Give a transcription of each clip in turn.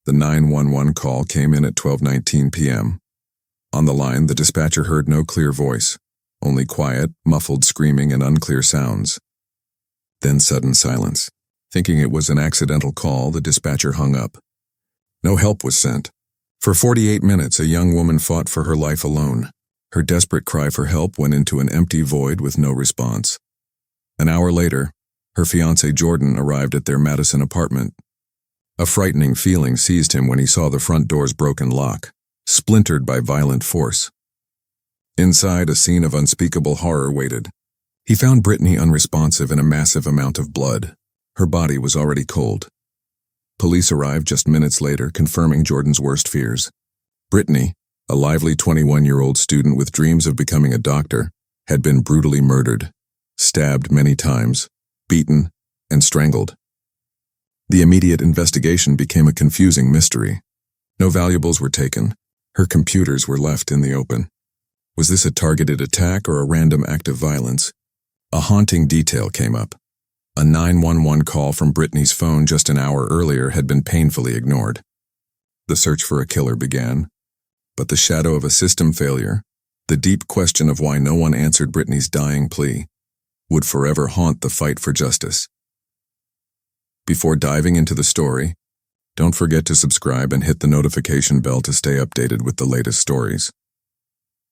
The 911 call came in at 12:19 p.m. On the line, the dispatcher heard no clear voice, only quiet, muffled screaming and unclear sounds. Then sudden silence. Thinking it was an accidental call, the dispatcher hung up. No help was sent. For 48 minutes, a young woman fought for her life alone. Her desperate cry for help went into an empty void with no response. An hour later, her fiancé Jordan arrived at their Madison apartment. A frightening feeling seized him when he saw the front door's broken lock, splintered by violent force. Inside, a scene of unspeakable horror waited. He found Britney unresponsive in a massive amount of blood. Her body was already cold. Police arrived just minutes later, confirming Jordan's worst fears. Britney, a lively 21-year-old student with dreams of becoming a doctor, had been brutally murdered, stabbed many times, beaten, and strangled. The immediate investigation became a confusing mystery. No valuables were taken. Her computers were left in the open. Was this a targeted attack or a random act of violence? A haunting detail came up. A 911 call from Britney's phone just an hour earlier had been painfully ignored. The search for a killer began, but the shadow of a system failure, the deep question of why no one answered Britney's dying plea, would forever haunt the fight for justice. Before diving into the story, don't forget to subscribe and hit the notification bell to stay updated with the latest stories.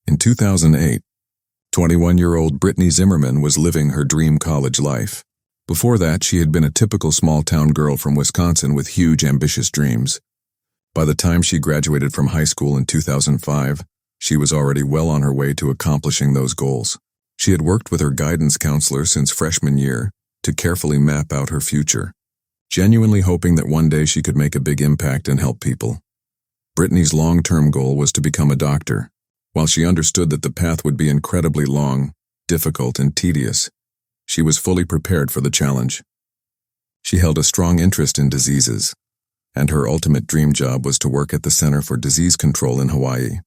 In 2008, 21-year-old Britney Zimmerman was living her dream college life. Before that, she had been a typical small-town girl from Wisconsin with huge, ambitious dreams. By the time she graduated from high school in 2005, she was already well on her way to accomplishing those goals. She had worked with her guidance counselor since freshman year to carefully map out her future, genuinely hoping that one day she could make a big impact and help people. Britney's long-term goal was to become a doctor. While she understood that the path would be incredibly long, difficult, and tedious, she was fully prepared for the challenge. She held a strong interest in diseases, and her ultimate dream job was to work at the Center for Disease Control in Hawaii.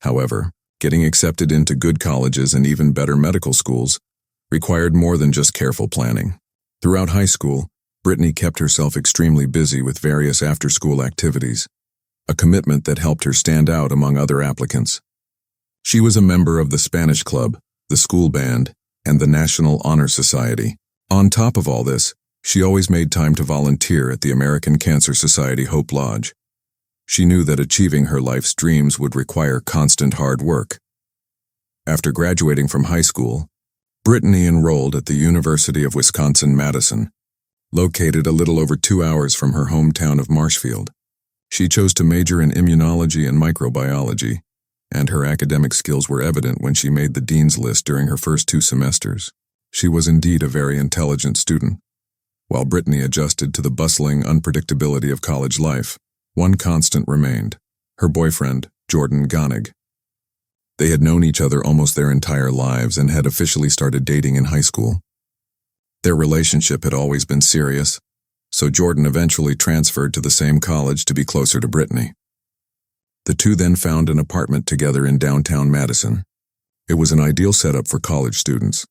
However, getting accepted into good colleges and even better medical schools required more than just careful planning. Throughout high school, Britney kept herself extremely busy with various after-school activities, a commitment that helped her stand out among other applicants. She was a member of the Spanish Club, the school band, and the National Honor Society. On top of all this, she always made time to volunteer at the American Cancer Society Hope Lodge. She knew that achieving her life's dreams would require constant hard work. After graduating from high school, Britney enrolled at the University of Wisconsin-Madison, located a little over 2 hours from her hometown of Marshfield. She chose to major in immunology and microbiology, and her academic skills were evident when she made the dean's list during her first 2 semesters. She was indeed a very intelligent student. While Britney adjusted to the bustling unpredictability of college life, one constant remained: her boyfriend, Jordan Gonig. They had known each other almost their entire lives and had officially started dating in high school. Their relationship had always been serious, so Jordan eventually transferred to the same college to be closer to Britney. The two then found an apartment together in downtown Madison. It was an ideal setup for college students.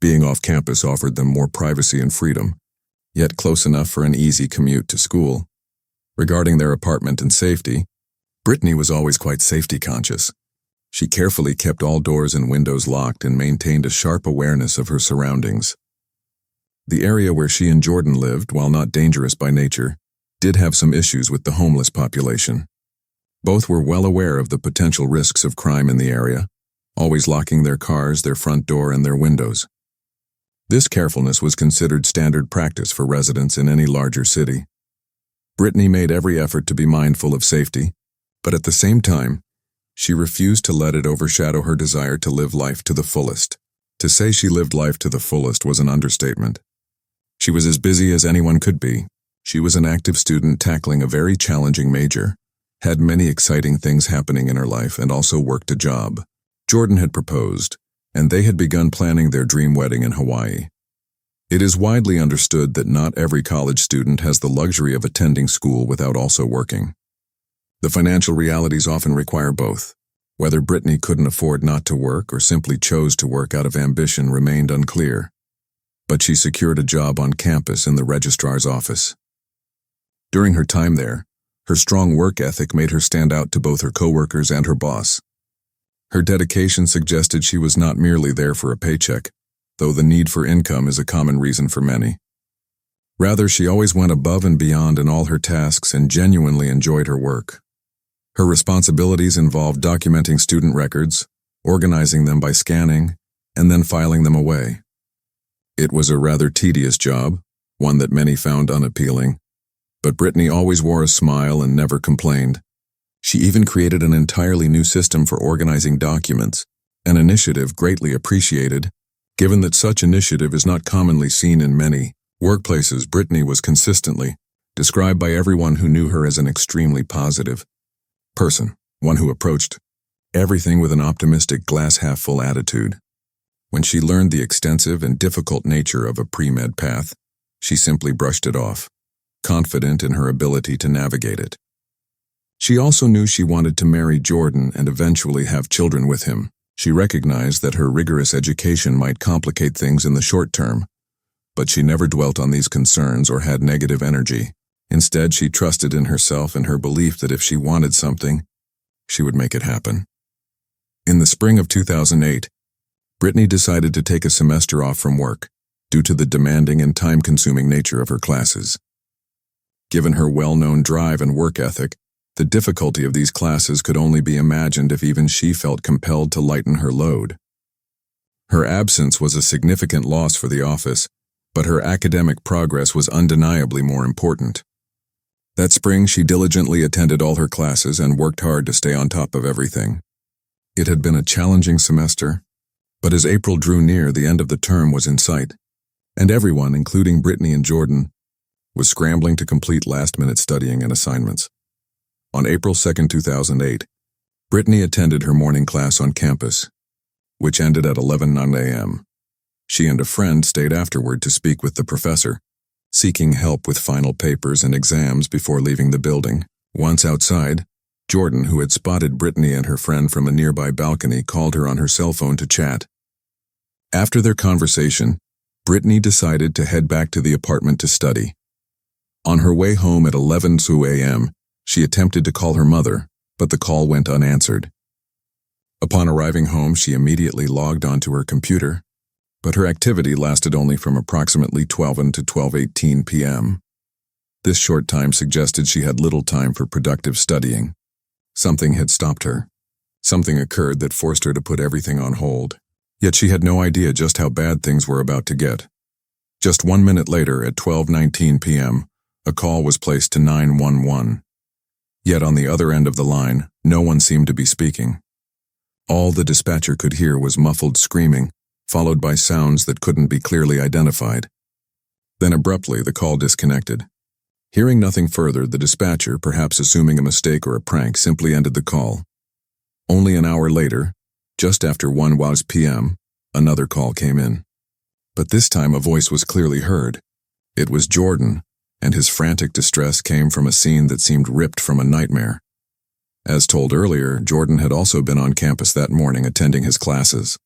Being off campus offered them more privacy and freedom, yet close enough for an easy commute to school. Regarding their apartment and safety, Britney was always quite safety conscious. She carefully kept all doors and windows locked and maintained a sharp awareness of her surroundings. The area where she and Jordan lived, while not dangerous by nature, did have some issues with the homeless population. Both were well aware of the potential risks of crime in the area, always locking their cars, their front door, and their windows. This carefulness was considered standard practice for residents in any larger city. Britney made every effort to be mindful of safety, but at the same time, she refused to let it overshadow her desire to live life to the fullest. To say she lived life to the fullest was an understatement. She was as busy as anyone could be. She was an active student tackling a very challenging major, had many exciting things happening in her life, and also worked a job. Jordan had proposed, and they had begun planning their dream wedding in Hawaii. It is widely understood that not every college student has the luxury of attending school without also working. The financial realities often require both. Whether Britney couldn't afford not to work or simply chose to work out of ambition remained unclear. But she secured a job on campus in the registrar's office. During her time there, Her strong work ethic made her stand out to both her coworkers and her boss. Her dedication suggested she was not merely there for a paycheck, though the need for income is a common reason for many. Rather, she always went above and beyond in all her tasks and genuinely enjoyed her work. Her responsibilities involved documenting student records, organizing them by scanning, and then filing them away. It was a rather tedious job, one that many found unappealing, but Britney always wore a smile and never complained. She even created an entirely new system for organizing documents, an initiative greatly appreciated, given that such initiative is not commonly seen in many workplaces. Britney was consistently described by everyone who knew her as an extremely positive person, one who approached everything with an optimistic glass-half-full attitude. When she learned the extensive and difficult nature of a pre-med path, she simply brushed it off, confident in her ability to navigate it. She also knew she wanted to marry Jordan and eventually have children with him. She recognized that her rigorous education might complicate things in the short term, but she never dwelt on these concerns or had negative energy. Instead, she trusted in herself and her belief that if she wanted something, she would make it happen. In the spring of 2008, Britney decided to take a semester off from work due to the demanding and time-consuming nature of her classes. Given her well-known drive and work ethic, the difficulty of these classes could only be imagined if even she felt compelled to lighten her load. Her absence was a significant loss for the office, but her academic progress was undeniably more important. That spring, she diligently attended all her classes and worked hard to stay on top of everything. It had been a challenging semester, but as April drew near, the end of the term was in sight, and everyone, including Britney and Jordan, was scrambling to complete last-minute studying and assignments. On April 2, 2008, Britney attended her morning class on campus, which ended at 11:09 a.m. She and a friend stayed afterward to speak with the professor, seeking help with final papers and exams before leaving the building. Once outside, Jordan, who had spotted Britney and her friend from a nearby balcony, called her on her cell phone to chat. After their conversation, Britney decided to head back to the apartment to study. On her way home at 11:02 a.m., she attempted to call her mother, but the call went unanswered. Upon arriving home, she immediately logged onto her computer, but her activity lasted only from approximately 12 to 12:18 p.m. This short time suggested she had little time for productive studying. Something had stopped her. Something occurred that forced her to put everything on hold. Yet she had no idea just how bad things were about to get. Just 1 minute later, at 12:19 p.m., a call was placed to 911. Yet on the other end of the line, no one seemed to be speaking. All the dispatcher could hear was muffled screaming, followed by sounds that couldn't be clearly identified. Then abruptly, the call disconnected. Hearing nothing further, the dispatcher, perhaps assuming a mistake or a prank, simply ended the call. Only an hour later, just after 1 p.m., another call came in. But this time a voice was clearly heard. It was Jordan, and his frantic distress came from a scene that seemed ripped from a nightmare. As told earlier, Jordan had also been on campus that morning attending his classes.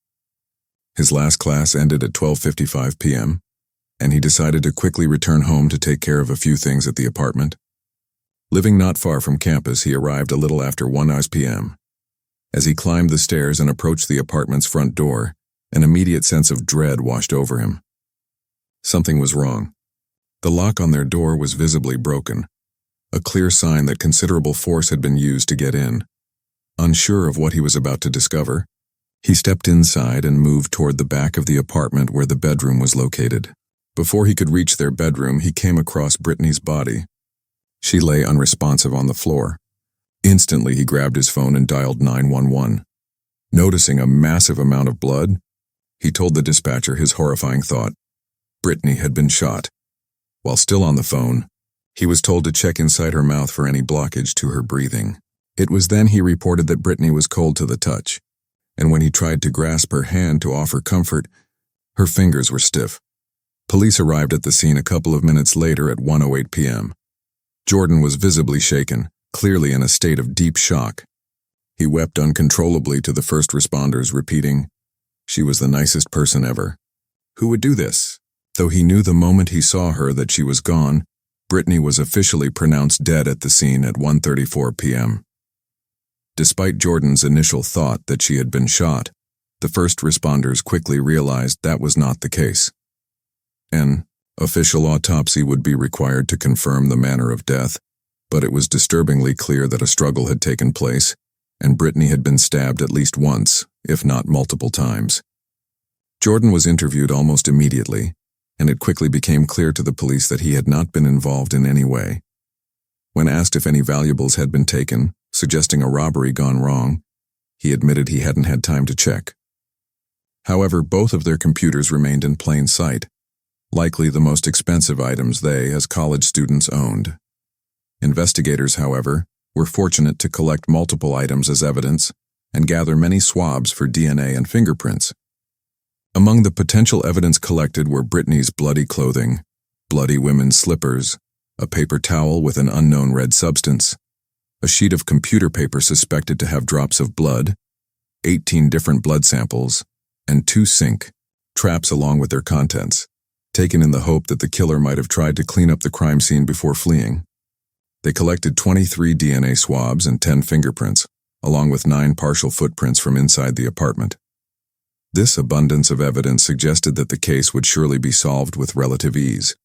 His last class ended at 12:55 p.m., and he decided to quickly return home to take care of a few things at the apartment. Living not far from campus, he arrived a little after 1 p.m. As he climbed the stairs and approached the apartment's front door, an immediate sense of dread washed over him. Something was wrong. The lock on their door was visibly broken, a clear sign that considerable force had been used to get in. Unsure of what he was about to discover, he stepped inside and moved toward the back of the apartment where the bedroom was located. Before he could reach their bedroom, he came across Britney's body. She lay unresponsive on the floor. Instantly, he grabbed his phone and dialed 911. Noticing a massive amount of blood, he told the dispatcher his horrifying thought. Britney had been shot. While still on the phone, he was told to check inside her mouth for any blockage to her breathing. It was then he reported that Britney was cold to the touch, and when he tried to grasp her hand to offer comfort, her fingers were stiff. Police arrived at the scene a couple of minutes later at 1:08 p.m. Jordan was visibly shaken, clearly in a state of deep shock. He wept uncontrollably to the first responders, repeating, "She was the nicest person ever. Who would do this?" Though he knew the moment he saw her that she was gone, Britney was officially pronounced dead at the scene at 1:34 p.m. Despite Jordan's initial thought that she had been shot, the first responders quickly realized that was not the case. An official autopsy would be required to confirm the manner of death, but it was disturbingly clear that a struggle had taken place, and Britney had been stabbed at least once, if not multiple times. Jordan was interviewed almost immediately, and it quickly became clear to the police that he had not been involved in any way. When asked if any valuables had been taken, suggesting a robbery gone wrong, he admitted he hadn't had time to check. However, both of their computers remained in plain sight, likely the most expensive items they, as college students, owned. Investigators, however, were fortunate to collect multiple items as evidence and gather many swabs for DNA and fingerprints. Among the potential evidence collected were Britney's bloody clothing, bloody women's slippers, a paper towel with an unknown red substance, a sheet of computer paper suspected to have drops of blood, 18 different blood samples, and 2 sink traps along with their contents, taken in the hope that the killer might have tried to clean up the crime scene before fleeing. They collected 23 DNA swabs and 10 fingerprints, along with 9 partial footprints from inside the apartment. This abundance of evidence suggested that the case would surely be solved with relative ease.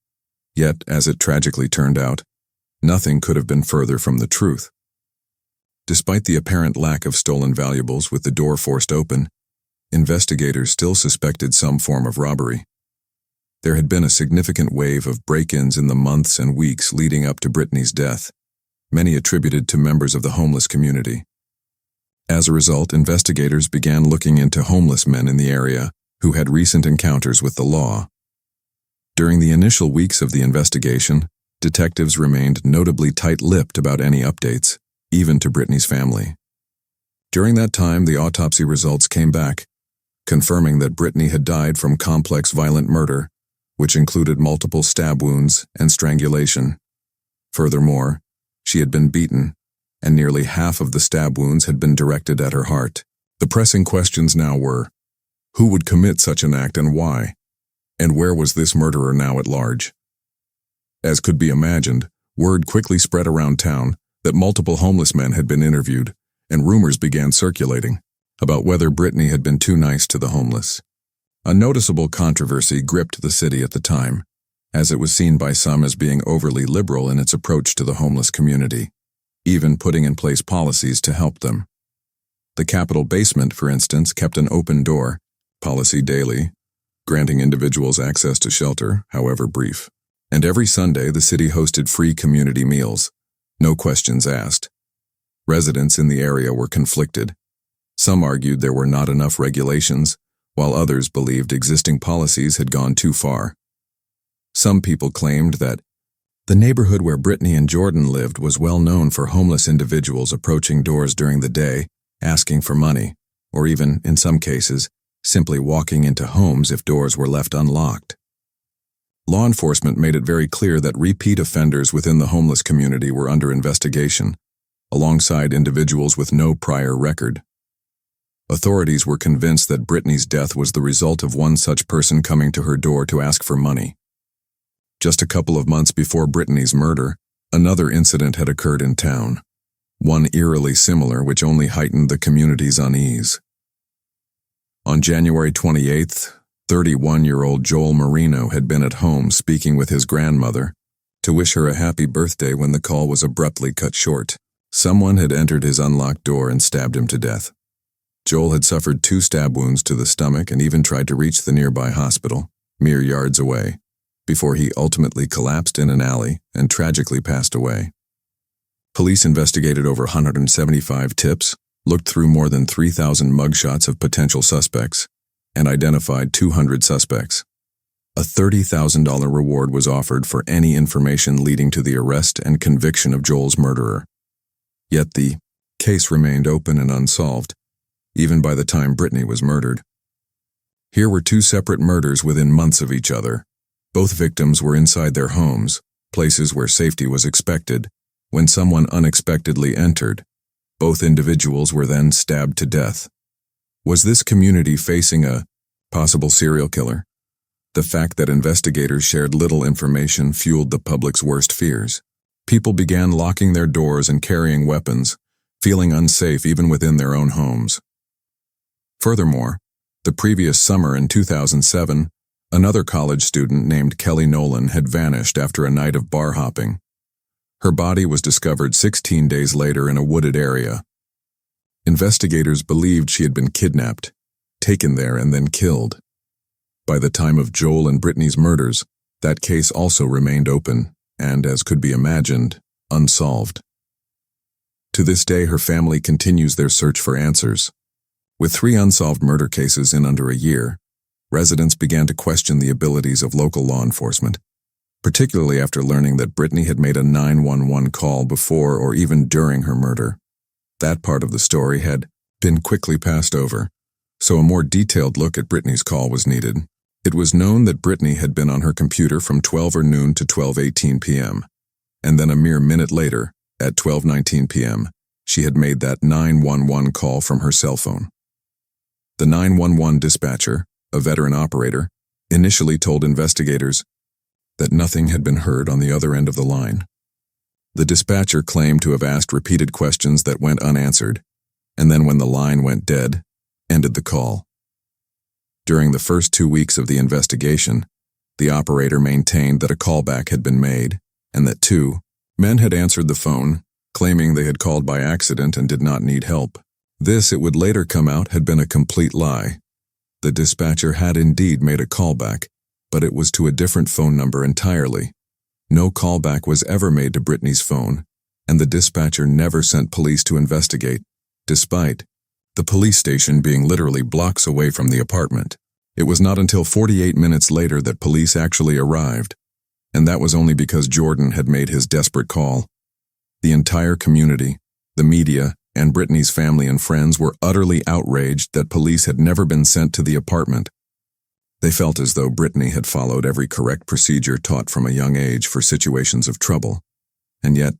Yet, as it tragically turned out, nothing could have been further from the truth. Despite the apparent lack of stolen valuables with the door forced open, investigators still suspected some form of robbery. There had been a significant wave of break-ins in the months and weeks leading up to Britney's death, many attributed to members of the homeless community. As a result, investigators began looking into homeless men in the area who had recent encounters with the law. During the initial weeks of the investigation, detectives remained notably tight-lipped about any updates, even to Britney's family. During that time, the autopsy results came back, confirming that Britney had died from complex violent murder, which included multiple stab wounds and strangulation. Furthermore, she had been beaten, and nearly half of the stab wounds had been directed at her heart. The pressing questions now were, who would commit such an act and why? And where was this murderer now at large? As could be imagined, word quickly spread around town that multiple homeless men had been interviewed, and rumors began circulating about whether Britney had been too nice to the homeless. A noticeable controversy gripped the city at the time, as it was seen by some as being overly liberal in its approach to the homeless community, even putting in place policies to help them. The Capitol basement, for instance, kept an open door policy daily, granting individuals access to shelter, however brief. And every Sunday, the city hosted free community meals, no questions asked. Residents in the area were conflicted. Some argued there were not enough regulations, while others believed existing policies had gone too far. Some people claimed that the neighborhood where Britney and Jordan lived was well known for homeless individuals approaching doors during the day, asking for money, or even, in some cases, simply walking into homes if doors were left unlocked. Law enforcement made it very clear that repeat offenders within the homeless community were under investigation, alongside individuals with no prior record. Authorities were convinced that Britney's death was the result of one such person coming to her door to ask for money. Just a couple of months before Britney's murder, another incident had occurred in town, one eerily similar which only heightened the community's unease. On January 28th, 31-year-old Joel Marino had been at home speaking with his grandmother to wish her a happy birthday when the call was abruptly cut short. Someone had entered his unlocked door and stabbed him to death. Joel had suffered 2 stab wounds to the stomach and even tried to reach the nearby hospital, mere yards away, before he ultimately collapsed in an alley and tragically passed away. Police investigated over 175 tips, looked through more than 3,000 mugshots of potential suspects, and identified 200 suspects. A $30,000 reward was offered for any information leading to the arrest and conviction of Joel's murderer. Yet the case remained open and unsolved, even by the time Britney was murdered. Here were 2 separate murders within months of each other. Both victims were inside their homes, places where safety was expected, when someone unexpectedly entered. Both individuals were then stabbed to death. Was this community facing a possible serial killer? The fact that investigators shared little information fueled the public's worst fears. People began locking their doors and carrying weapons, feeling unsafe even within their own homes. Furthermore, the previous summer in 2007, another college student named Kelly Nolan had vanished after a night of bar hopping. Her body was discovered 16 days later in a wooded area. Investigators believed she had been kidnapped, taken there, and then killed. By the time of Joel and Britney's murders, that case also remained open and, as could be imagined, unsolved. To this day, her family continues their search for answers. With 3 unsolved murder cases in under a year, residents began to question the abilities of local law enforcement, particularly after learning that Britney had made a 911 call before or even during her murder. That part of the story had been quickly passed over, so a more detailed look at Britney's call was needed. It was known that Britney had been on her computer from 12 or noon to 12:18 p.m., and then a mere minute later, at 12:19 p.m., she had made that 911 call from her cell phone. The 911 dispatcher, a veteran operator, initially told investigators that nothing had been heard on the other end of the line. The dispatcher claimed to have asked repeated questions that went unanswered, and then when the line went dead, ended the call. During the first 2 weeks of the investigation, the operator maintained that a callback had been made, and that 2 men had answered the phone, claiming they had called by accident and did not need help. This, it would later come out, had been a complete lie. The dispatcher had indeed made a callback, but it was to a different phone number entirely. No callback was ever made to Britney's phone, and the dispatcher never sent police to investigate, despite the police station being literally blocks away from the apartment. It was not until 48 minutes later that police actually arrived, and that was only because Jordan had made his desperate call. The entire community, the media, and Britney's family and friends were utterly outraged that police had never been sent to the apartment. They felt as though Britney had followed every correct procedure taught from a young age for situations of trouble, and yet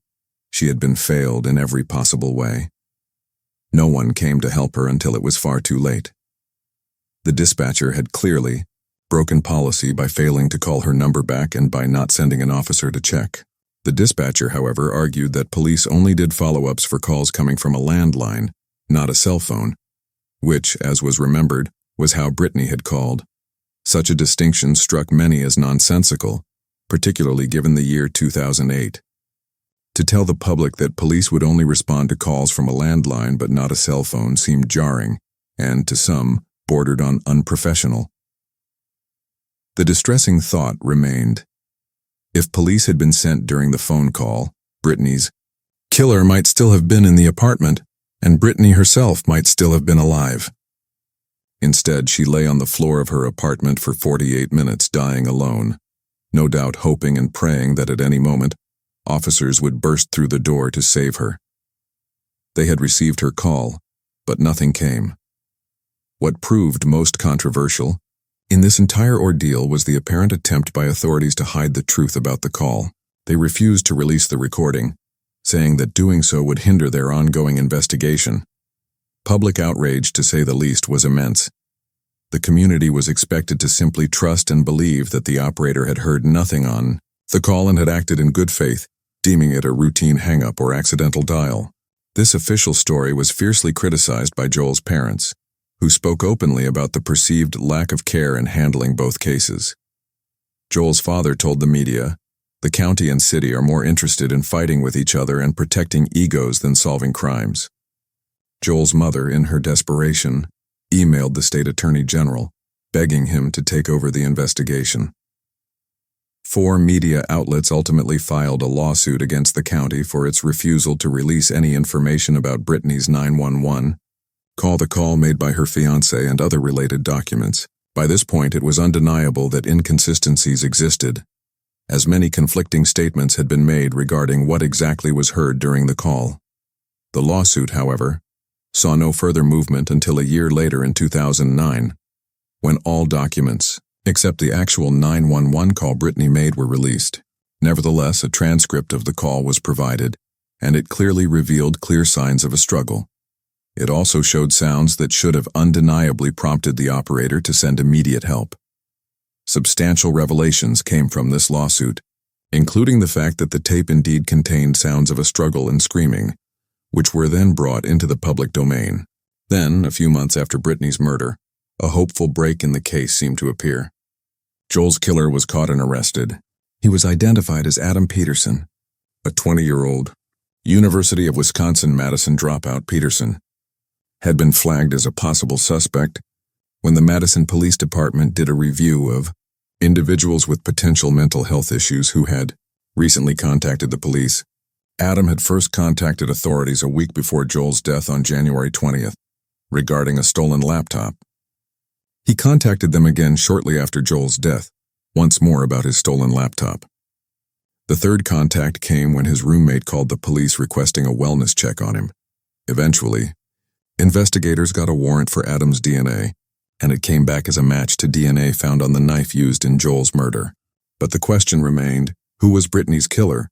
she had been failed in every possible way. No one came to help her until it was far too late. The dispatcher had clearly broken policy by failing to call her number back and by not sending an officer to check. The dispatcher, however, argued that police only did follow-ups for calls coming from a landline, not a cell phone, which, as was remembered, was how Britney had called. Such a distinction struck many as nonsensical, particularly given the year 2008. To tell the public that police would only respond to calls from a landline but not a cell phone seemed jarring, and, to some, bordered on unprofessional. The distressing thought remained. If police had been sent during the phone call, Britney's killer might still have been in the apartment, and Britney herself might still have been alive. Instead, she lay on the floor of her apartment for 48 minutes dying alone, no doubt hoping and praying that at any moment, officers would burst through the door to save her. They had received her call, but nothing came. What proved most controversial in this entire ordeal was the apparent attempt by authorities to hide the truth about the call. They refused to release the recording, saying that doing so would hinder their ongoing investigation. Public outrage, to say the least, was immense. The community was expected to simply trust and believe that the operator had heard nothing on the call and had acted in good faith, deeming it a routine hang-up or accidental dial. This official story was fiercely criticized by Joel's parents, who spoke openly about the perceived lack of care in handling both cases. Joel's father told the media, "The county and city are more interested in fighting with each other and protecting egos than solving crimes." Joel's mother, in her desperation, emailed the state attorney general, begging him to take over the investigation. 4 media outlets ultimately filed a lawsuit against the county for its refusal to release any information about Britney's 911 call made by her fiancé and other related documents. By this point, it was undeniable that inconsistencies existed, as many conflicting statements had been made regarding what exactly was heard during the call. The lawsuit, however, saw no further movement until a year later in 2009, when all documents, except the actual 911 call Britney made, were released. Nevertheless, a transcript of the call was provided, and it clearly revealed clear signs of a struggle. It also showed sounds that should have undeniably prompted the operator to send immediate help. Substantial revelations came from this lawsuit, including the fact that the tape indeed contained sounds of a struggle and screaming, which were then brought into the public domain. Then, a few months after Britney's murder, a hopeful break in the case seemed to appear. Joel's killer was caught and arrested. He was identified as Adam Peterson, a 20-year-old University of Wisconsin-Madison dropout. Peterson had been flagged as a possible suspect when the Madison Police Department did a review of individuals with potential mental health issues who had recently contacted the police. Adam had first contacted authorities a week before Joel's death on January 20th regarding a stolen laptop. He contacted them again shortly after Joel's death, once more about his stolen laptop. The third contact came when his roommate called the police requesting a wellness check on him. Eventually, investigators got a warrant for Adam's DNA, and it came back as a match to DNA found on the knife used in Joel's murder. But the question remained, who was Britney's killer?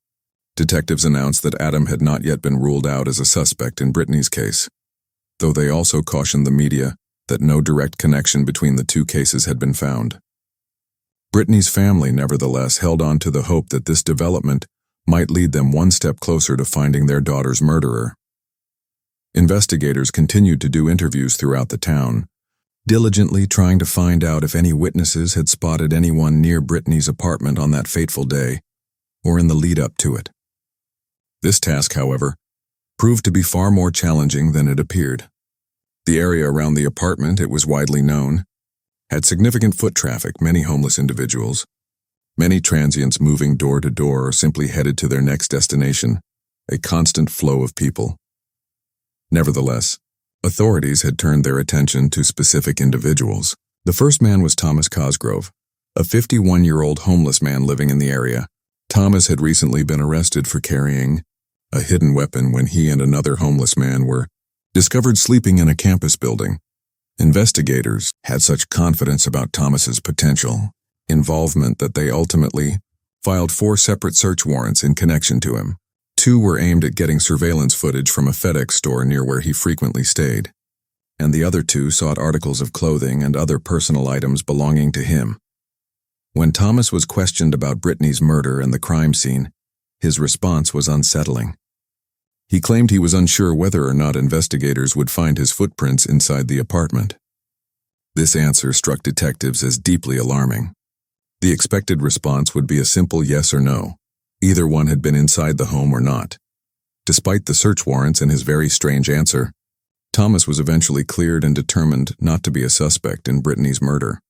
Detectives announced that Adam had not yet been ruled out as a suspect in Britney's case, though they also cautioned the media that no direct connection between the two cases had been found. Britney's family nevertheless held on to the hope that this development might lead them one step closer to finding their daughter's murderer. Investigators continued to do interviews throughout the town, diligently trying to find out if any witnesses had spotted anyone near Britney's apartment on that fateful day, or in the lead-up to it. This task, however, proved to be far more challenging than it appeared. The area around the apartment, it was widely known, had significant foot traffic, many homeless individuals, many transients moving door to door or simply headed to their next destination, a constant flow of people. Nevertheless, authorities had turned their attention to specific individuals. The first man was Thomas Cosgrove, a 51-year-old homeless man living in the area. Thomas had recently been arrested for carrying a hidden weapon when he and another homeless man were discovered sleeping in a campus building. Investigators had such confidence about Thomas's potential involvement that they ultimately filed 4 separate search warrants in connection to him. 2 were aimed at getting surveillance footage from a FedEx store near where he frequently stayed, and the other 2 sought articles of clothing and other personal items belonging to him. When Thomas was questioned about Britney's murder and the crime scene, his response was unsettling. He claimed he was unsure whether or not investigators would find his footprints inside the apartment. This answer struck detectives as deeply alarming. The expected response would be a simple yes or no. Either one had been inside the home or not. Despite the search warrants and his very strange answer, Thomas was eventually cleared and determined not to be a suspect in Britney's murder.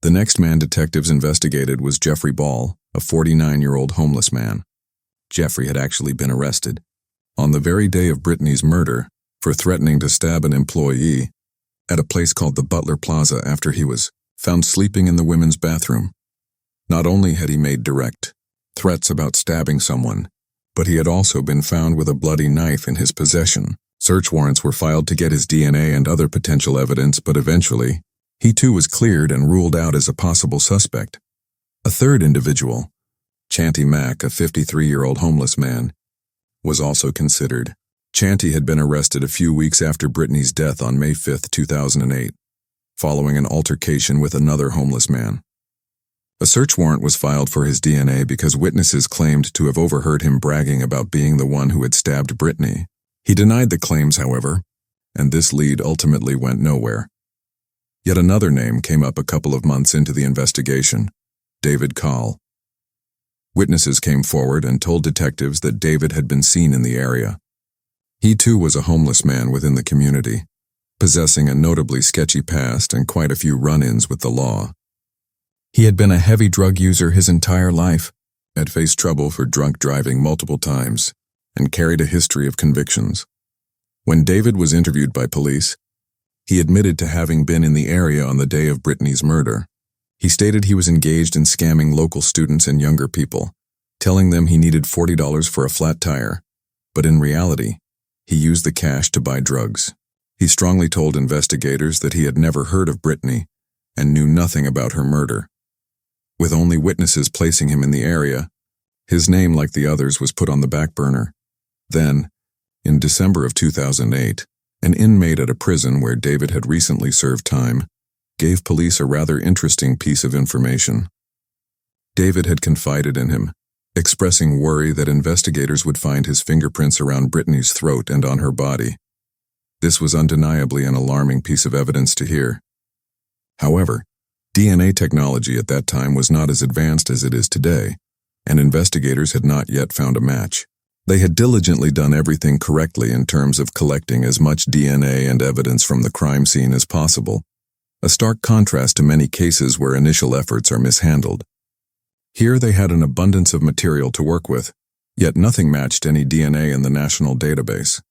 The next man detectives investigated was Jeffrey Ball, a 49-year-old homeless man. Jeffrey had actually been arrested on the very day of Britney's murder for threatening to stab an employee at a place called the Butler Plaza after he was found sleeping in the women's bathroom. Not only had he made direct threats about stabbing someone, but he had also been found with a bloody knife in his possession. Search warrants were filed to get his DNA and other potential evidence, but eventually, he too was cleared and ruled out as a possible suspect. A third individual, Chanty Mack, a 53-year-old homeless man, was also considered. Chanty had been arrested a few weeks after Britney's death on May 5, 2008, following an altercation with another homeless man. A search warrant was filed for his DNA because witnesses claimed to have overheard him bragging about being the one who had stabbed Britney. He denied the claims, however, and this lead ultimately went nowhere. Yet another name came up a couple of months into the investigation, David Call. Witnesses came forward and told detectives that David had been seen in the area. He too was a homeless man within the community, possessing a notably sketchy past and quite a few run-ins with the law. He had been a heavy drug user his entire life, had faced trouble for drunk driving multiple times, and carried a history of convictions. When David was interviewed by police, he admitted to having been in the area on the day of Britney's murder. He stated he was engaged in scamming local students and younger people, telling them he needed $40 for a flat tire, but in reality, he used the cash to buy drugs. He strongly told investigators that he had never heard of Britney and knew nothing about her murder. With only witnesses placing him in the area, his name, like the others, was put on the back burner. Then, in December of 2008, an inmate at a prison where David had recently served time gave police a rather interesting piece of information. David had confided in him, expressing worry that investigators would find his fingerprints around Britney's throat and on her body. This was undeniably an alarming piece of evidence to hear. However, DNA technology at that time was not as advanced as it is today, and investigators had not yet found a match. They had diligently done everything correctly in terms of collecting as much DNA and evidence from the crime scene as possible, a stark contrast to many cases where initial efforts are mishandled. Here they had an abundance of material to work with, yet nothing matched any DNA in the national database.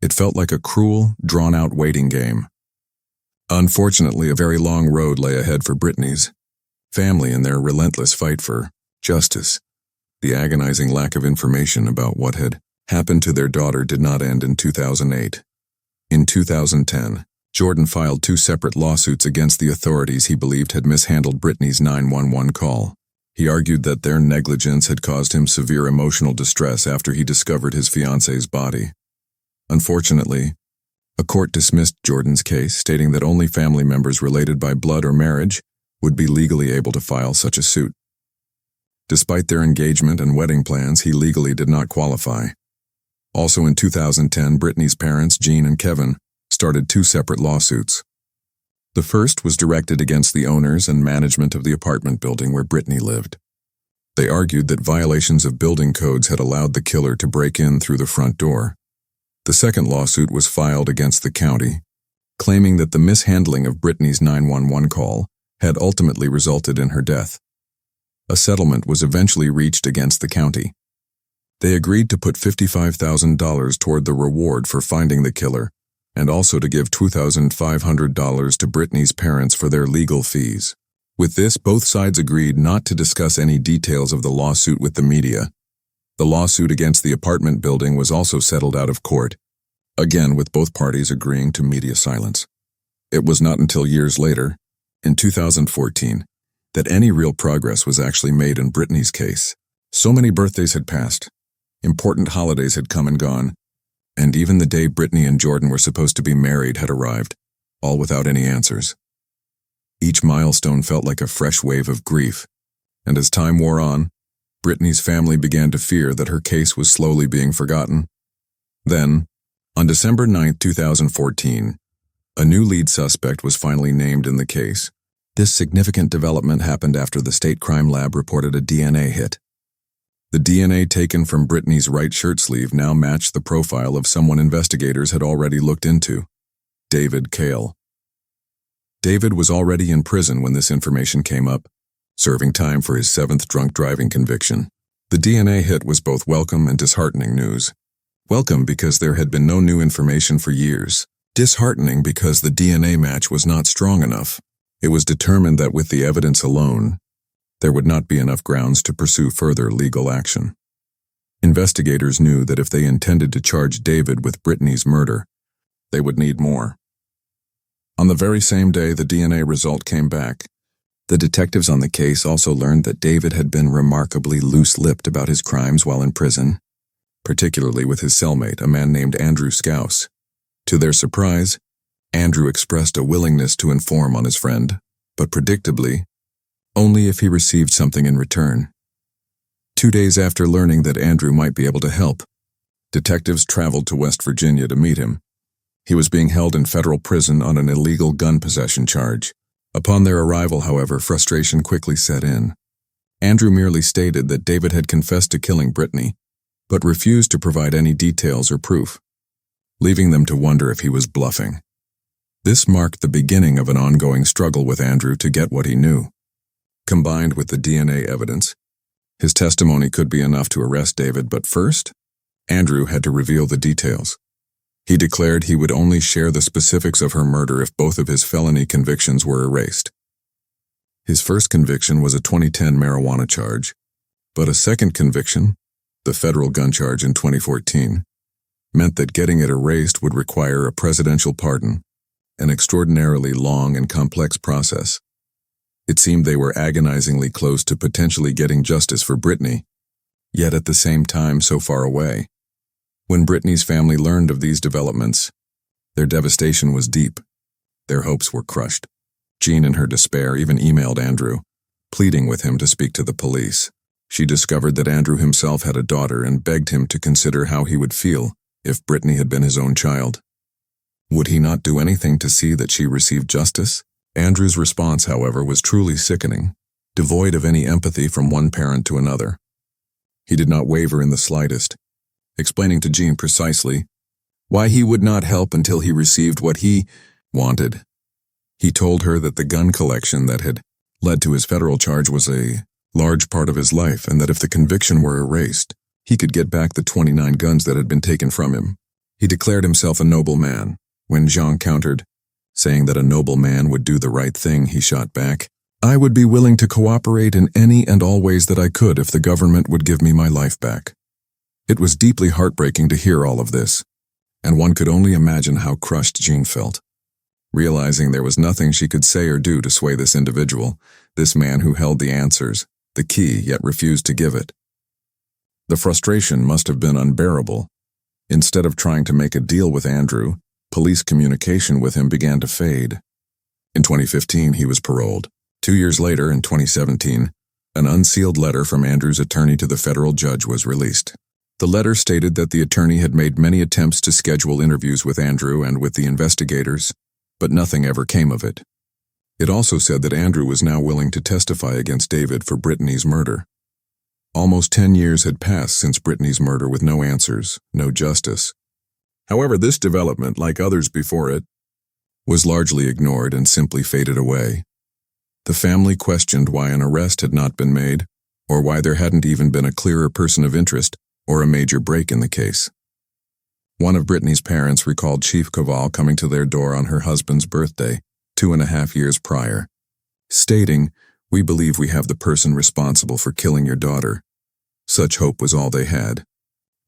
It felt like a cruel, drawn-out waiting game. Unfortunately, a very long road lay ahead for Britney's family in their relentless fight for justice. The agonizing lack of information about what had happened to their daughter did not end in 2008. In 2010, Jordan filed 2 separate lawsuits against the authorities he believed had mishandled Britney's 911 call. He argued that their negligence had caused him severe emotional distress after he discovered his fiancé's body. Unfortunately, a court dismissed Jordan's case, stating that only family members related by blood or marriage would be legally able to file such a suit. Despite their engagement and wedding plans, he legally did not qualify. Also in 2010, Britney's parents, Jean and Kevin, started 2 separate lawsuits. The first was directed against the owners and management of the apartment building where Britney lived. They argued that violations of building codes had allowed the killer to break in through the front door. The second lawsuit was filed against the county, claiming that the mishandling of Britney's 911 call had ultimately resulted in her death. A settlement was eventually reached against the county. They agreed to put $55,000 toward the reward for finding the killer, and also to give $2,500 to Britney's parents for their legal fees. With this, both sides agreed not to discuss any details of the lawsuit with the media. The lawsuit against the apartment building was also settled out of court, again with both parties agreeing to media silence. It was not until years later, in 2014, that any real progress was actually made in Britney's case. So many birthdays had passed, important holidays had come and gone, and even the day Britney and Jordan were supposed to be married had arrived, all without any answers. Each milestone felt like a fresh wave of grief, and as time wore on, Britney's family began to fear that her case was slowly being forgotten. Then, on December 9, 2014, a new lead suspect was finally named in the case. This significant development happened after the state crime lab reported a DNA hit. The DNA taken from Britney's right shirt sleeve now matched the profile of someone investigators had already looked into: David Kale. David was already in prison when this information came up, serving time for his 7th drunk driving conviction. The DNA hit was both welcome and disheartening news. Welcome because there had been no new information for years. Disheartening because the DNA match was not strong enough. It was determined that with the evidence alone, there would not be enough grounds to pursue further legal action. Investigators knew that if they intended to charge David with Britney's murder, they would need more. On the very same day the DNA result came back, the detectives on the case also learned that David had been remarkably loose-lipped about his crimes while in prison, particularly with his cellmate, a man named Andrew Scouse. To their surprise, Andrew expressed a willingness to inform on his friend, but predictably, only if he received something in return. 2 days after learning that Andrew might be able to help, detectives traveled to West Virginia to meet him. He was being held in federal prison on an illegal gun possession charge. Upon their arrival, however, frustration quickly set in. Andrew merely stated that David had confessed to killing Britney, but refused to provide any details or proof, leaving them to wonder if he was bluffing. This marked the beginning of an ongoing struggle with Andrew to get what he knew. Combined with the DNA evidence, his testimony could be enough to arrest David, but first, Andrew had to reveal the details. He declared he would only share the specifics of her murder if both of his felony convictions were erased. His first conviction was a 2010 marijuana charge, but a second conviction, the federal gun charge in 2014, meant that getting it erased would require a presidential pardon, an extraordinarily long and complex process. It seemed they were agonizingly close to potentially getting justice for Britney, yet at the same time so far away. When Britney's family learned of these developments, their devastation was deep. Their hopes were crushed. Jean, in her despair, even emailed Andrew, pleading with him to speak to the police. She discovered that Andrew himself had a daughter and begged him to consider how he would feel if Britney had been his own child. Would he not do anything to see that she received justice? Andrew's response, however, was truly sickening, devoid of any empathy from one parent to another. He did not waver in the slightest, explaining to Jean precisely why he would not help until he received what he wanted. He told her that the gun collection that had led to his federal charge was a large part of his life, and that if the conviction were erased, he could get back the 29 guns that had been taken from him. He declared himself a noble man. When Jean countered, saying that a noble man would do the right thing, he shot back, "I would be willing to cooperate in any and all ways that I could if the government would give me my life back." It was deeply heartbreaking to hear all of this, and one could only imagine how crushed Jean felt, realizing there was nothing she could say or do to sway this individual, this man who held the answers, the key, yet refused to give it. The frustration must have been unbearable. Instead of trying to make a deal with Andrew, police communication with him began to fade. In 2015, he was paroled. 2 years later, in 2017, an unsealed letter from Andrew's attorney to the federal judge was released. The letter stated that the attorney had made many attempts to schedule interviews with Andrew and with the investigators, but nothing ever came of it. It also said that Andrew was now willing to testify against David for Britney's murder. Almost 10 years had passed since Britney's murder with no answers, no justice. However, this development, like others before it, was largely ignored and simply faded away. The family questioned why an arrest had not been made, or why there hadn't even been a clearer person of interest or a major break in the case. One of Britney's parents recalled Chief Koval coming to their door on her husband's birthday, 2.5 years prior, stating, "We believe we have the person responsible for killing your daughter." Such hope was all they had.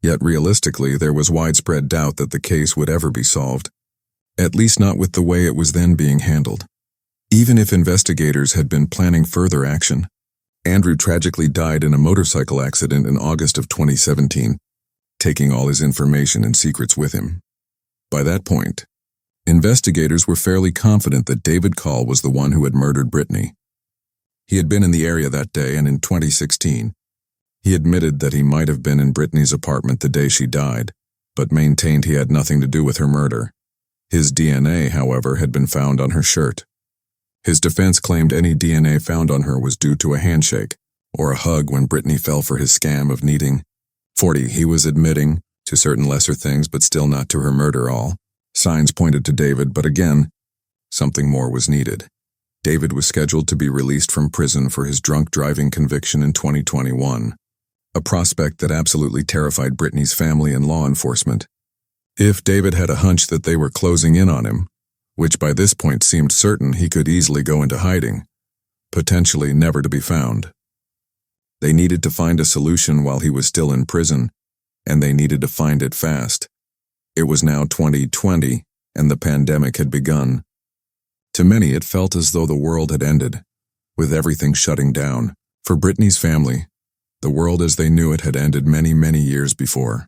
Yet realistically, there was widespread doubt that the case would ever be solved, at least not with the way it was then being handled. Even if investigators had been planning further action, Andrew tragically died in a motorcycle accident in August of 2017, taking all his information and secrets with him. By that point, investigators were fairly confident that David Call was the one who had murdered Britney. He had been in the area that day, and in 2016, he admitted that he might have been in Britney's apartment the day she died, but maintained he had nothing to do with her murder. His DNA, however, had been found on her shirt. His defense claimed any DNA found on her was due to a handshake or a hug when Britney fell for his scam of needing 40. He was admitting to certain lesser things, but still not to her murder. All signs pointed to David, but again, something more was needed. David was scheduled to be released from prison for his drunk driving conviction in 2021. A prospect that absolutely terrified Britney's family and law enforcement. If David had a hunch that they were closing in on him, which by this point seemed certain, he could easily go into hiding, potentially never to be found. They needed to find a solution while he was still in prison, and they needed to find it fast. It was now 2020, and the pandemic had begun. To many, it felt as though the world had ended, with everything shutting down. For Britney's family, the world as they knew it had ended many, many years before.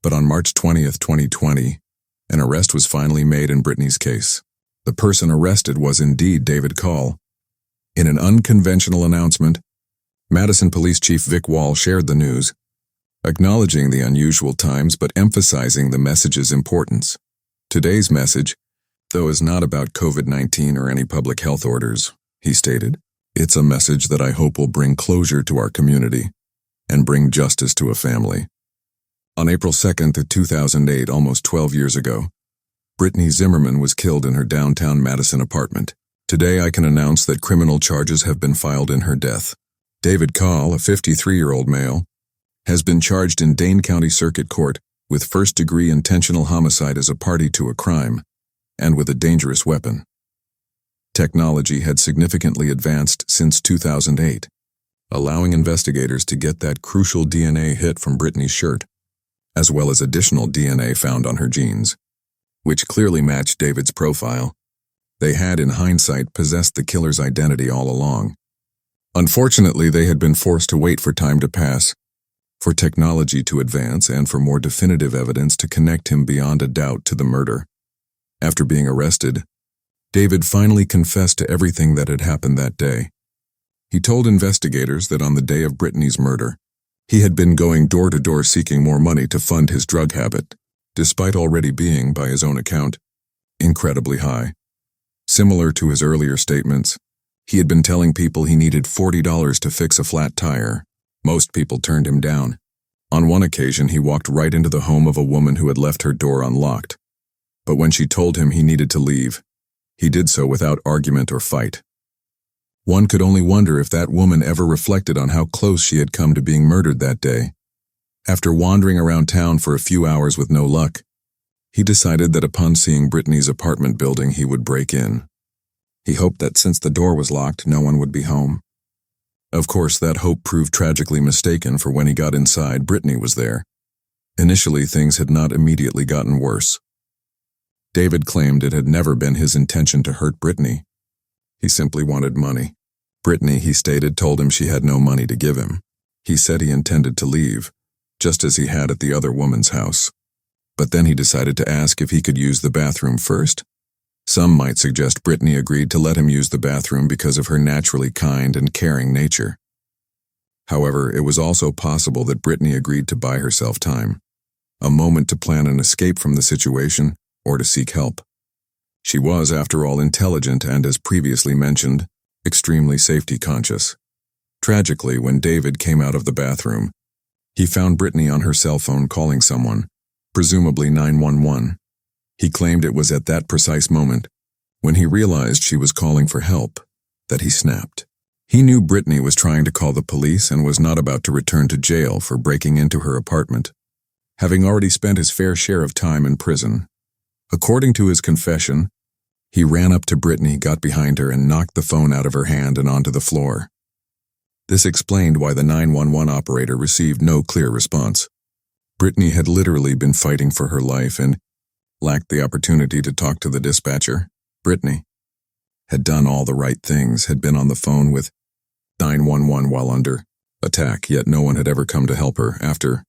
But on March 20th, 2020, an arrest was finally made in Britney's case. The person arrested was indeed David Call. In an unconventional announcement, Madison Police Chief Vic Wall shared the news, acknowledging the unusual times but emphasizing the message's importance. Today's message, though, is not about COVID-19 or any public health orders, he stated. It's a message that I hope will bring closure to our community and bring justice to a family. On April 2nd, 2008, almost 12 years ago, Britney Zimmerman was killed in her downtown Madison apartment. Today I can announce that criminal charges have been filed in her death. David Call, a 53-year-old male, has been charged in Dane County Circuit Court with first-degree intentional homicide as a party to a crime and with a dangerous weapon. Technology had significantly advanced since 2008, allowing investigators to get that crucial DNA hit from Britney's shirt, as well as additional DNA found on her jeans, which clearly matched David's profile. They had, in hindsight, possessed the killer's identity all along. Unfortunately, they had been forced to wait for time to pass, for technology to advance, and for more definitive evidence to connect him beyond a doubt to the murder. After being arrested, David finally confessed to everything that had happened that day. He told investigators that on the day of Britney's murder, he had been going door to door seeking more money to fund his drug habit, despite already being, by his own account, incredibly high. Similar to his earlier statements, he had been telling people he needed $40 to fix a flat tire. Most people turned him down. On one occasion, he walked right into the home of a woman who had left her door unlocked. But when she told him he needed to leave, he did so without argument or fight. One could only wonder if that woman ever reflected on how close she had come to being murdered that day. After wandering around town for a few hours with no luck, he decided that upon seeing Britney's apartment building, he would break in. He hoped that since the door was locked, no one would be home. Of course, that hope proved tragically mistaken, for when he got inside, Britney was there. Initially, things had not immediately gotten worse. David claimed it had never been his intention to hurt Britney. He simply wanted money. Britney, he stated, told him she had no money to give him. He said he intended to leave, just as he had at the other woman's house. But then he decided to ask if he could use the bathroom first. Some might suggest Britney agreed to let him use the bathroom because of her naturally kind and caring nature. However, it was also possible that Britney agreed to buy herself time, a moment to plan an escape from the situation or to seek help. She was, after all, intelligent and, as previously mentioned, extremely safety conscious. Tragically, when David came out of the bathroom, he found Britney on her cell phone calling someone, presumably 911. He claimed it was at that precise moment, when he realized she was calling for help, that he snapped. He knew Britney was trying to call the police and was not about to return to jail for breaking into her apartment, having already spent his fair share of time in prison. According to his confession, he ran up to Britney, got behind her, and knocked the phone out of her hand and onto the floor. This explained why the 911 operator received no clear response. Britney had literally been fighting for her life and lacked the opportunity to talk to the dispatcher. Britney had done all the right things, had been on the phone with 911 while under attack, yet no one had ever come to help her. After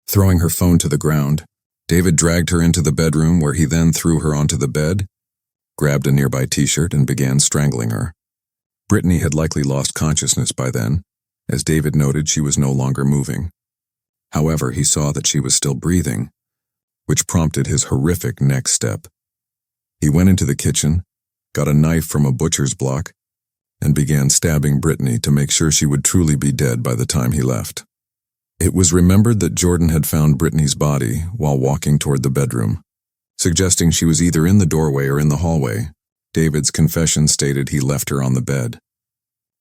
throwing her phone to the ground, David dragged her into the bedroom, where he then threw her onto the bed, grabbed a nearby t-shirt, and began strangling her. Britney had likely lost consciousness by then. As David noted, she was no longer moving. However, he saw that she was still breathing, which prompted his horrific next step. He went into the kitchen, got a knife from a butcher's block, and began stabbing Britney to make sure she would truly be dead by the time he left. It was remembered that Jordan had found Britney's body while walking toward the bedroom, suggesting she was either in the doorway or in the hallway. David's confession stated he left her on the bed.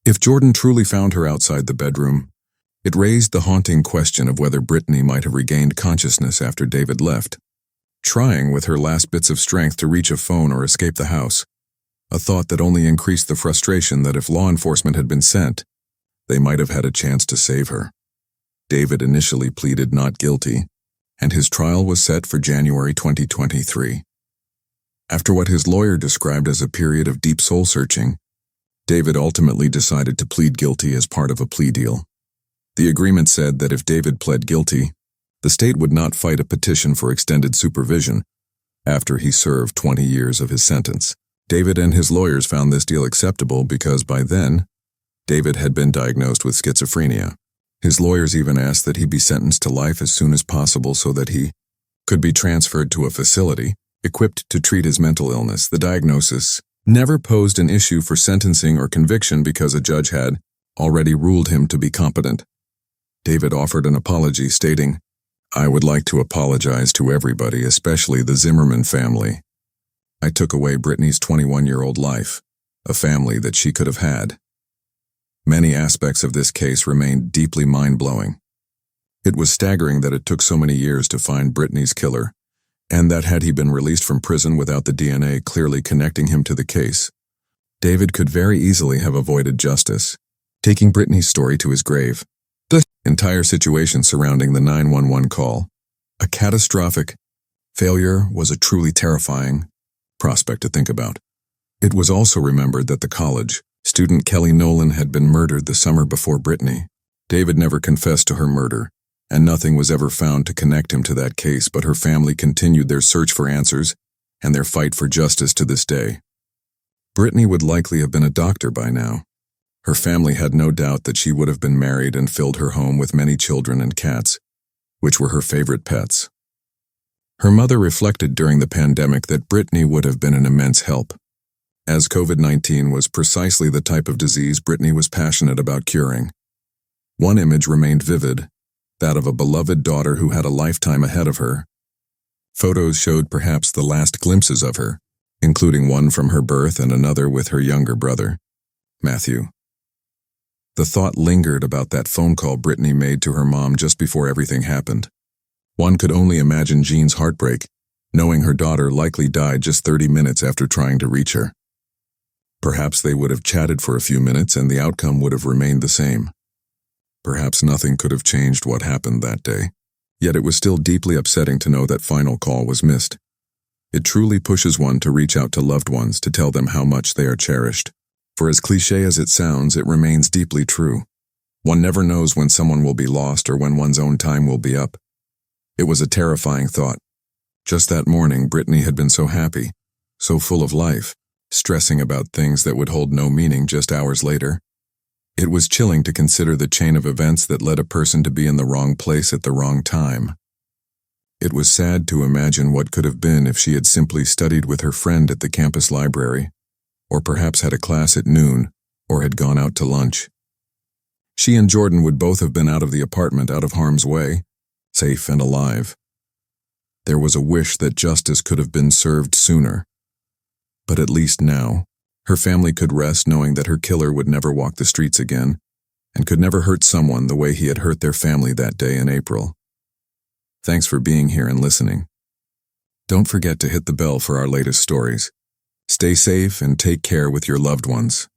If Jordan truly found her outside the bedroom, it raised the haunting question of whether Britney might have regained consciousness after David left, trying with her last bits of strength to reach a phone or escape the house, a thought that only increased the frustration that if law enforcement had been sent, they might have had a chance to save her. David initially pleaded not guilty, and his trial was set for January 2023. After what his lawyer described as a period of deep soul-searching, David ultimately decided to plead guilty as part of a plea deal. The agreement said that if David pled guilty, the state would not fight a petition for extended supervision after he served 20 years of his sentence. David and his lawyers found this deal acceptable because by then, David had been diagnosed with schizophrenia. His lawyers even asked that he be sentenced to life as soon as possible so that he could be transferred to a facility equipped to treat his mental illness. The diagnosis never posed an issue for sentencing or conviction because a judge had already ruled him to be competent. David offered an apology, stating, "I would like to apologize to everybody, especially the Zimmerman family. I took away Britney's 21-year-old life, a family that she could have had." Many aspects of this case remained deeply mind-blowing. It was staggering that it took so many years to find Britney's killer, and that had he been released from prison without the DNA clearly connecting him to the case, David could very easily have avoided justice, taking Britney's story to his grave. The entire situation surrounding the 911 call, a catastrophic failure, was a truly terrifying prospect to think about. It was also remembered that the college student Kelly Nolan had been murdered the summer before Britney. David never confessed to her murder, and nothing was ever found to connect him to that case, but her family continued their search for answers and their fight for justice to this day. Britney would likely have been a doctor by now. Her family had no doubt that she would have been married and filled her home with many children and cats, which were her favorite pets. Her mother reflected during the pandemic that Britney would have been an immense help, as COVID-19 was precisely the type of disease Britney was passionate about curing. One image remained vivid, that of a beloved daughter who had a lifetime ahead of her. Photos showed perhaps the last glimpses of her, including one from her birth and another with her younger brother, Matthew. The thought lingered about that phone call Britney made to her mom just before everything happened. One could only imagine Jean's heartbreak, knowing her daughter likely died just 30 minutes after trying to reach her. Perhaps they would have chatted for a few minutes and the outcome would have remained the same. Perhaps nothing could have changed what happened that day. Yet it was still deeply upsetting to know that final call was missed. It truly pushes one to reach out to loved ones to tell them how much they are cherished. For as cliché as it sounds, it remains deeply true. One never knows when someone will be lost or when one's own time will be up. It was a terrifying thought. Just that morning, Britney had been so happy, so full of life, stressing about things that would hold no meaning just hours later. It was chilling to consider the chain of events that led a person to be in the wrong place at the wrong time. It was sad to imagine what could have been if she had simply studied with her friend at the campus library, or perhaps had a class at noon, or had gone out to lunch. She and Jordan would both have been out of the apartment, out of harm's way, safe and alive. There was a wish that justice could have been served sooner. But at least now, her family could rest knowing that her killer would never walk the streets again, and could never hurt someone the way he had hurt their family that day in April. Thanks for being here and listening. Don't forget to hit the bell for our latest stories. Stay safe and take care with your loved ones.